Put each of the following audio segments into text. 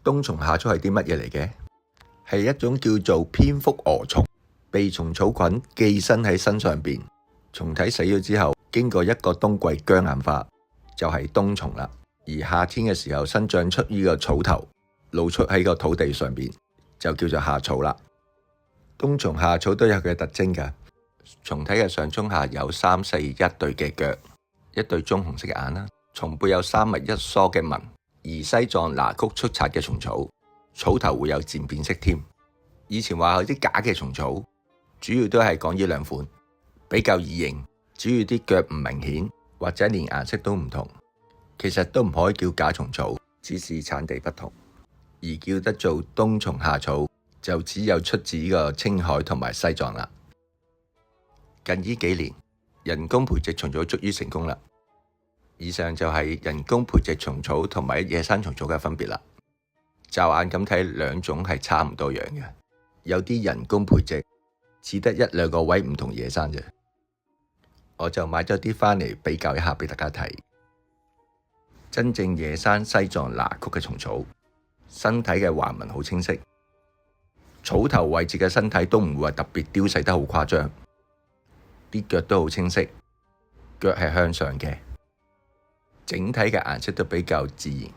冬蟲夏草係啲乜嘢嚟嘅？係一種叫做蝙蝠蛾蟲，被蟲草菌寄生喺身上邊，蟲體死咗之後，經過一個冬季僵硬化，就係冬蟲啦。而夏天嘅時候生長出呢個草頭，露出喺個土地上邊，就叫做夏草啦。冬蟲夏草都有佢嘅特徵㗎，蟲體嘅上中下有3、4、1對嘅腳，一對棕紅色嘅眼啦。蟲背有3密1疏嘅紋，而西藏拿曲速刷嘅蟲草，草頭會有漸變色添。以前話有啲假嘅蟲草，主要都係講呢2款，比較易認，主要啲腳唔明顯，或者連顏色都唔同。其實都唔可以叫假蟲草，只是產地不同。而叫得做冬蟲夏草，就只有出自呢個青海同埋西藏啦。近呢幾年，人工培植蟲草終於成功啦。以上就係人工培植蟲草同埋野生蟲草嘅分別啦。驟眼咁睇，2種係差唔多樣嘅，有啲人工培植只得1、2個位唔同野生啫。我就買咗啲返嚟比較一下俾大家睇。真正野生西藏拿曲嘅蟲草，身體嘅環紋好清晰，草頭位置嘅身體都唔會話特別雕細得好誇張，啲腳都好清晰，腳係向上嘅，整體嘅顏色都比較自然，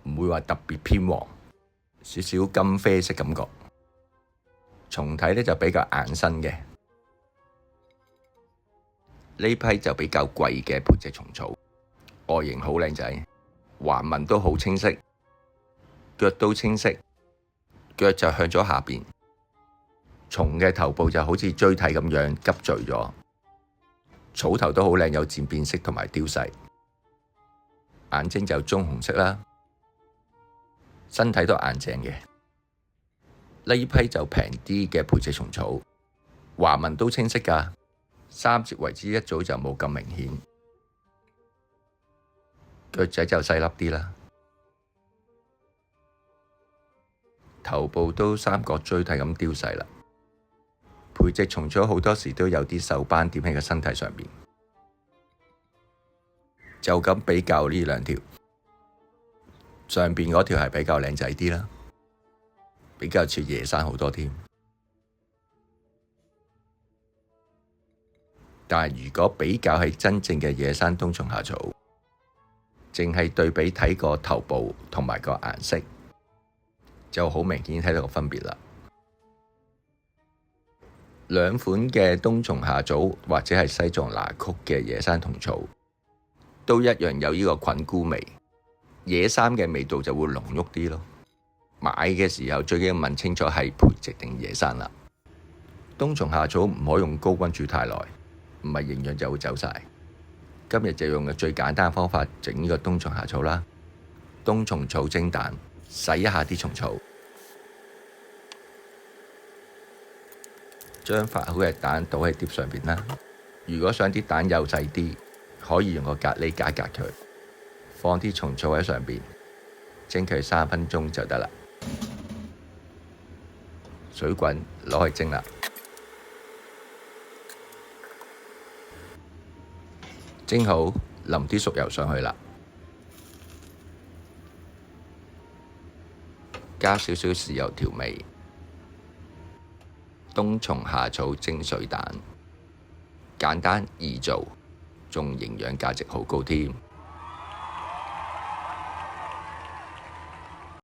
唔會話特別偏黃，少少金啡色感覺。蟲體呢就比較硬身嘅，呢批就比較貴嘅培植蟲草，外形好靚仔，環紋都好清晰，腳都清晰，腳就向咗下邊。蟲嘅頭部就好似錐體咁樣急墜咗，草頭都好靚，有漸變色同埋雕細，眼睛就棕紅色啦，身體都硬淨嘅。呢批就平啲嘅培植蟲草，環紋都清晰㗎，3節為之一組就冇咁明顯，腳仔就細粒啲啦，頭部都三角錐體咁雕細啦。培植蟲草好多時都有啲鏽斑點喺個身體上面，就咁比較呢2條，上邊嗰條係比較靚仔啲啦，比較似野生好多添。但係如果比較係真正嘅野生冬蟲夏草，淨係對比睇個頭部同埋個顏色，就好明顯睇到個分別啦。2款嘅冬蟲夏草或者係西藏拿曲嘅野生蟲草，都一樣有呢個菌菇味，野生嘅味道就會濃郁啲咯。買嘅時候最緊要問清楚係培植定野生啦。冬蟲夏草唔可以用高溫煮太耐，唔係營養就會走晒。今日就用嘅最簡單嘅方法整呢個冬蟲夏草啦。冬蟲草蒸蛋，洗一下啲蟲草，將發好嘅蛋倒喺碟上邊啦。如果想啲蛋幼細啲，可以用個隔離隔一隔佢，放啲蟲草喺上邊，蒸佢3分鐘就得啦。水滾攞去蒸啦，蒸好淋啲熟油上去啦，加少少豉油調味。冬蟲夏草蒸水蛋，簡單易做，仲營養價值好高添。